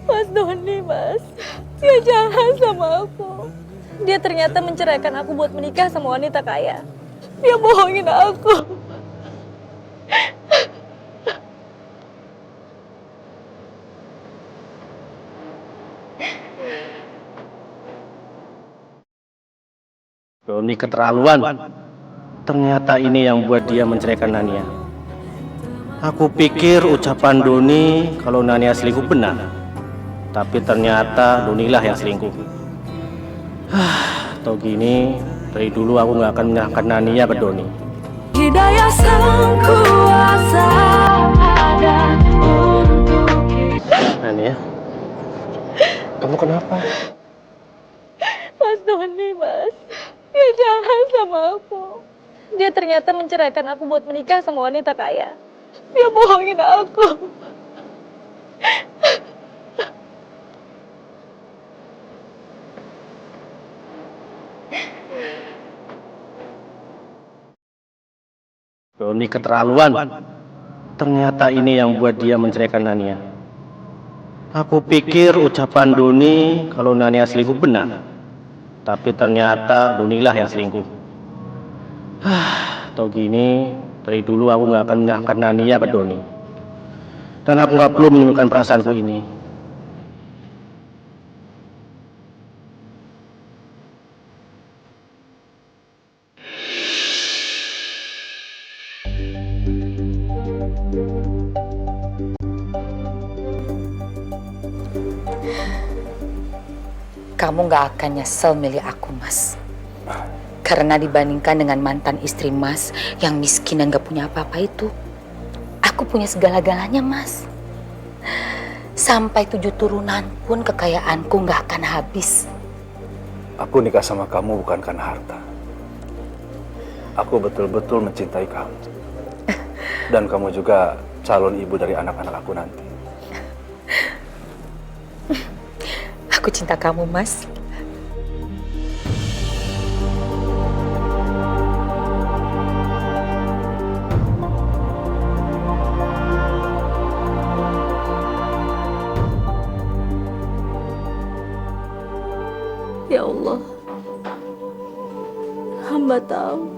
Mas Doni, Mas. Dia jahat sama aku. Dia ternyata menceraikan aku buat menikah sama wanita kaya. Dia bohongin aku. Doni keterlaluan. Ternyata ini yang buat dia menceraikan Nania. Aku pikir ucapan Doni kalau Nania selingkuh benar. Tapi ternyata Donilah yang selingkuh. Atau gini, dari dulu aku nggak akan menyerahkan Nania ke Doni. Hidayah sang kuasa ada untuk Nania, kamu kenapa? Mas Doni, Mas. Dia jahat sama aku. Dia ternyata menceraikan aku buat menikah sama wanita kaya. Dia bohongin aku. Doni keterlaluan. Ternyata ini yang buat dia menceraikan Nania. Aku pikir ucapan Doni kalau Nania selingkuh benar. Tapi ternyata Donilah yang selingkuh. Atau gini, dari dulu aku nggak akan menyerahkan Nania ke Doni. Dan aku nggak perlu menunjukkan perasaanku ini. Kamu gak akan nyesel milih aku, Mas. Karena dibandingkan dengan mantan istri Mas yang miskin dan gak punya apa-apa itu, aku punya segala-galanya, Mas. Sampai 7 turunan pun kekayaanku gak akan habis. Aku nikah sama kamu bukan karena harta. Aku betul-betul mencintai kamu. Dan kamu juga calon ibu dari anak-anak aku nanti. Aku cinta kamu, Mas. Ya Allah, hamba tahu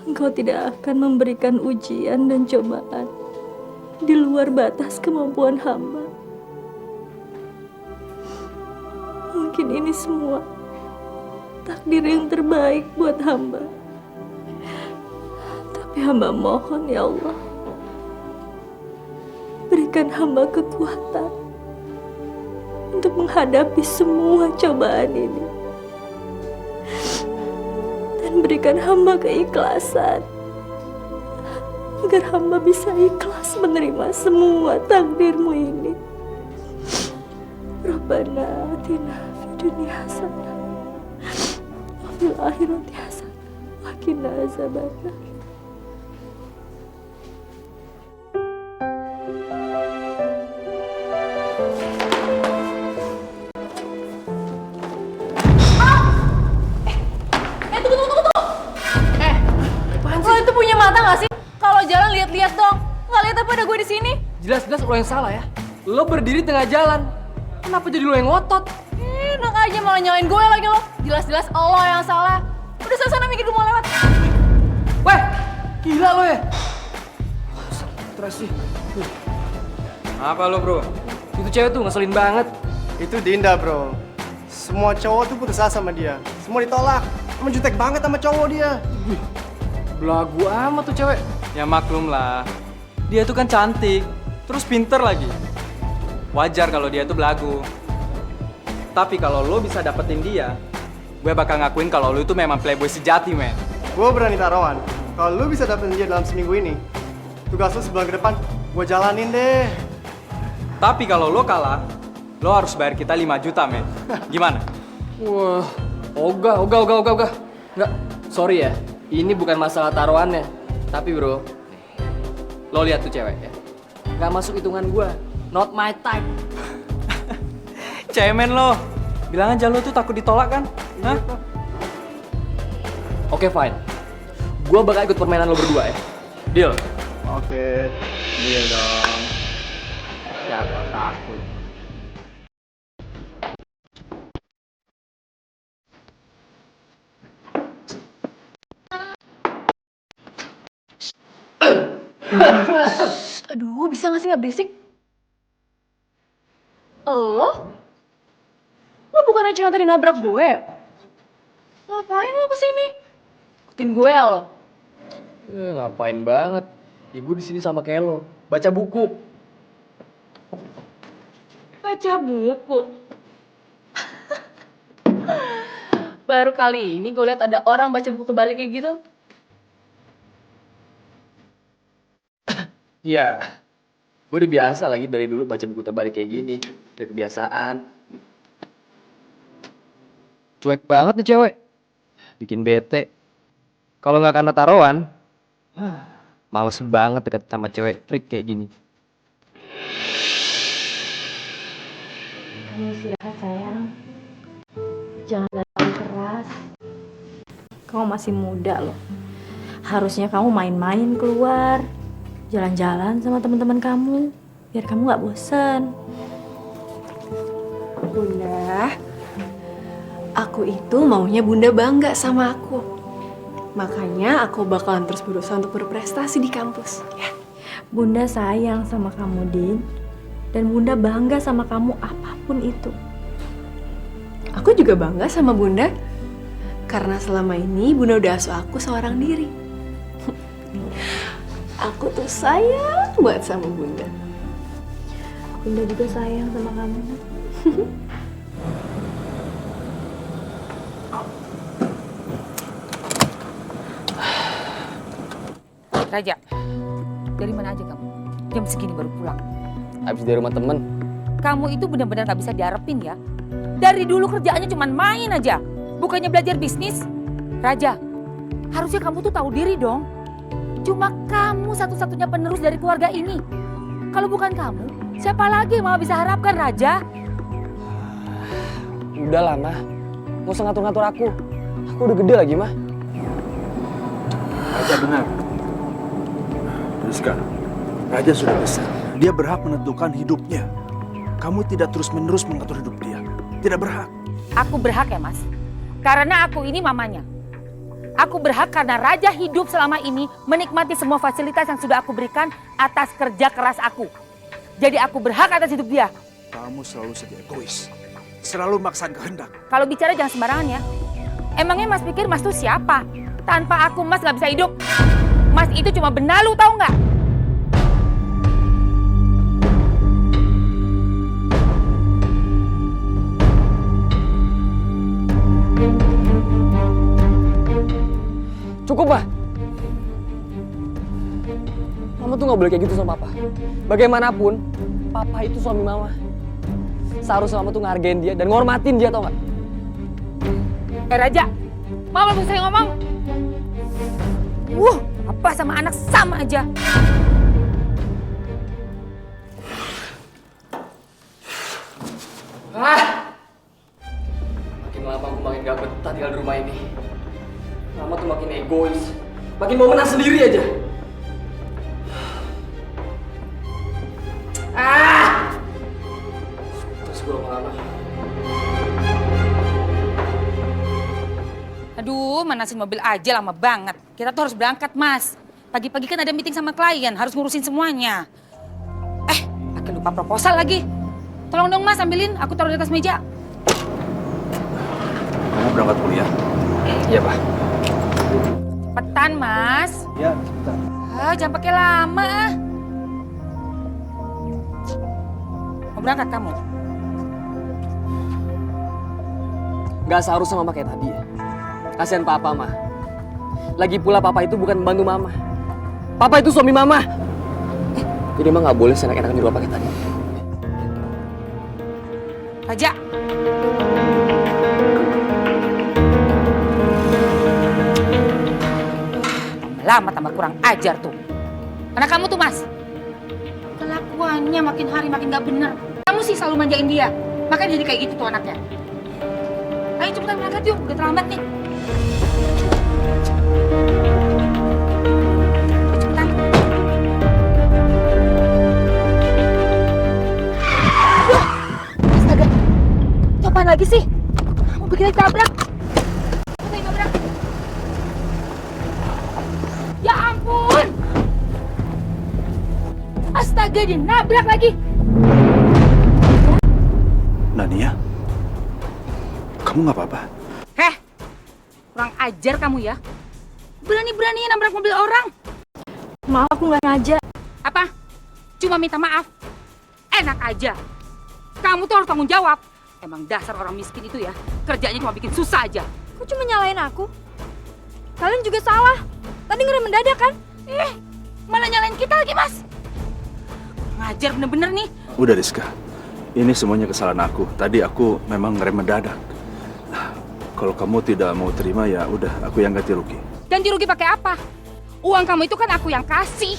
Engkau tidak akan memberikan ujian dan cobaan di luar batas kemampuan hamba. Mungkin ini semua takdir yang terbaik buat hamba. Tapi hamba mohon, ya Allah, berikan hamba kekuatan untuk menghadapi semua cobaan ini. Dan berikan hamba keikhlasan agar hamba bisa ikhlas menerima semua takdirmu ini. Rabbana atina fid dunya hasanah wa fil akhirati hasanah wa qina azabannar. Lo itu punya mata gak sih? Kalau jalan lihat-lihat dong. Nggak lihat apa ada gue di sini? Jelas-jelas lo yang salah ya. Lo berdiri tengah jalan. Kenapa jadi lo yang ngotot? Enak aja malah nyalain gue lagi lo. Jelas-jelas lo yang salah. Udah sana mikir gue mau lewat. Weh, gila lo ya. Stres sih. Apa lo bro? Itu cewek tuh ngeselin banget. Itu Dinda bro. Semua cowok tuh putus asa sama dia. Semua ditolak. Emang jutek banget sama cowok dia. Belagu amat tuh cewek. Ya maklum lah. Dia tuh kan cantik, terus pinter lagi. Wajar kalau dia tuh belagu. Tapi kalau lo bisa dapetin dia, gue bakal ngakuin kalau lo itu memang playboy sejati, men. Gue berani taruhan. Kalau lu bisa dapetin dia dalam seminggu ini, tugas lu sebulan ke depan, gue jalanin deh. Tapi kalau lo kalah, lo harus bayar kita 5 juta, men. Gimana? Wah, ogah. Nggak, sorry ya. Ini bukan masalah taruhannya. Tapi bro, lo lihat tuh cewek ya. Nggak masuk hitungan gua. Not my type. Cemen lo. Bilang aja lo tuh takut ditolak kan? Hah? Oke, fine. Gua bakal ikut permainan lo berdua ya. Deal? Oke, deal dong. Aduh, bisa gak sih gak berisik? Lo? Lo bukan yang tadi nabrak gue? Ngapain lo kesini? Ikutin gue ya lo? Ngapain banget? Ya gue di sini sama kayak lo, baca buku. Baca buku. Baru kali ini gue liat ada orang baca buku balik kayak gitu. Iya, gue udah biasa lagi dari dulu baca buku terbalik kayak gini. Udah kebiasaan. Cuek banget nih cewek. Bikin bete. Kalau nggak karena taruhan, males banget deket sama cewek trik kayak gini. Kamu istirahat sayang. Jangan terlalu keras. Kamu masih muda loh. Harusnya kamu main-main keluar. Jalan-jalan sama teman-teman kamu. Biar kamu gak bosan. Bunda, aku itu maunya Bunda bangga sama aku. Makanya aku bakalan terus berusaha untuk berprestasi di kampus. Ya. Bunda sayang sama kamu, Din. Dan Bunda bangga sama kamu apapun itu. Aku juga bangga sama Bunda. Karena selama ini Bunda udah asuh aku seorang diri. Aku tuh sayang banget sama Bunda. Bunda juga sayang sama kamu. Raja, dari mana aja kamu? Jam segini baru pulang. Habis dari rumah temen. Kamu itu benar-benar gak bisa diharapin ya. Dari dulu kerjaannya cuma main aja. Bukannya belajar bisnis. Raja, harusnya kamu tuh tahu diri dong. Cuma kamu satu-satunya penerus dari keluarga ini. Kalau bukan kamu, siapa lagi yang Mama bisa harapkan, Raja? Udahlah, Mah. Nggak usah ngatur-ngatur aku. Aku udah gede lagi, Mah. Raja benar. Rizka, Raja sudah besar. Dia berhak menentukan hidupnya. Kamu tidak terus-menerus mengatur hidup dia. Tidak berhak. Aku berhak ya, Mas. Karena aku ini mamanya. Aku berhak karena Raja hidup selama ini menikmati semua fasilitas yang sudah aku berikan atas kerja keras aku. Jadi aku berhak atas hidup dia. Kamu selalu saja egois. Selalu maksain kehendak. Kalau bicara jangan sembarangan ya. Emangnya Mas pikir Mas tuh siapa? Tanpa aku Mas gak bisa hidup. Mas itu cuma benalu, tahu nggak? Cukup, Mah. Mama tuh nggak boleh kayak gitu sama Papa. Bagaimanapun, Papa itu suami Mama. Seharusnya Mama tuh ngehargain dia dan ngormatin dia, tau nggak? Raja, Mama belum selesai ngomong. Apa sama anak sama aja. Makin lama aku makin gak betah tinggal di rumah ini. Mama tuh makin egois, makin mau menang sendiri aja. Terus gue lama-lama. Aduh, manasin mobil aja lama banget. Kita tuh harus berangkat, Mas. Pagi-pagi kan ada meeting sama klien, harus ngurusin semuanya. Pakai lupa proposal lagi. Tolong dong, Mas, ambilin. Aku taruh di atas meja. Kamu berangkat kuliah? Iya, Pak. Cepetan, Mas. Ya, sebentar. Jangan pakai lama. Mau berangkat kamu? Gak seharusnya Mama kayak tadi ya. Kasihan Papa, Mah. Lagi pula Papa itu bukan pembantu Mama. Papa itu suami Mama. Jadi Mama gak boleh seenak-enakan di rumah pakai tadi. Raja. Lama tambah kurang ajar tuh. Karena kamu tuh, Mas. Kelakuannya makin hari makin gak benar. Kamu sih selalu manjain dia. Makanya jadi kayak gitu tuh anaknya. Ayo cepetan berangkat yuk, udah terlambat nih. Cepetan. Astaga, itu apaan lagi sih? Mobil kita ditabrak. Kita ditabrak. Ya ampun! Astaga, dia nabrak lagi. Nania, kamu nggak apa-apa? Heh, kurang ajar kamu ya. Berani-beraninya nabrak mobil orang. Maaf, aku nggak sengaja. Apa? Cuma minta maaf. Enak aja. Kamu tuh harus tanggung jawab. Emang dasar orang miskin itu ya, kerjanya cuma bikin susah aja. Kok cuma nyalain aku? Kalian juga salah. Tadi ngerem mendadak kan? Malah nyalain kita lagi, Mas. Ngajar bener-bener nih. Udah Rizka, ini semuanya kesalahan aku. Tadi aku memang ngerem mendadak. Kalau kamu tidak mau terima ya udah, aku yang ganti rugi. Ganti rugi pakai apa? Uang kamu itu kan aku yang kasih.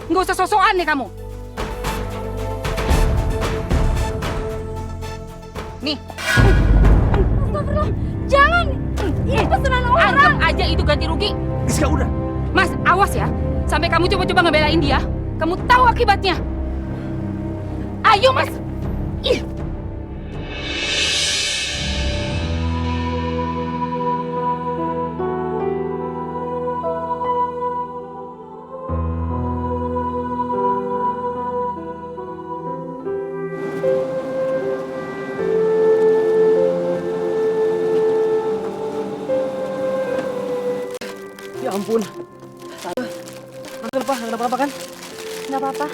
Nggak usah sosokan nih kamu. Nih. Astagfirullah, jangan. Ini pesanan orang. Anggap aja itu ganti rugi. Rizka udah. Mas, awas ya. Sampai kamu coba-coba ngebelain dia, kamu tahu akibatnya. Ayo, Mas. Ih. Ya ampun. Uncle, Pak, nggak apa-apa kan? Nggak apa-apa.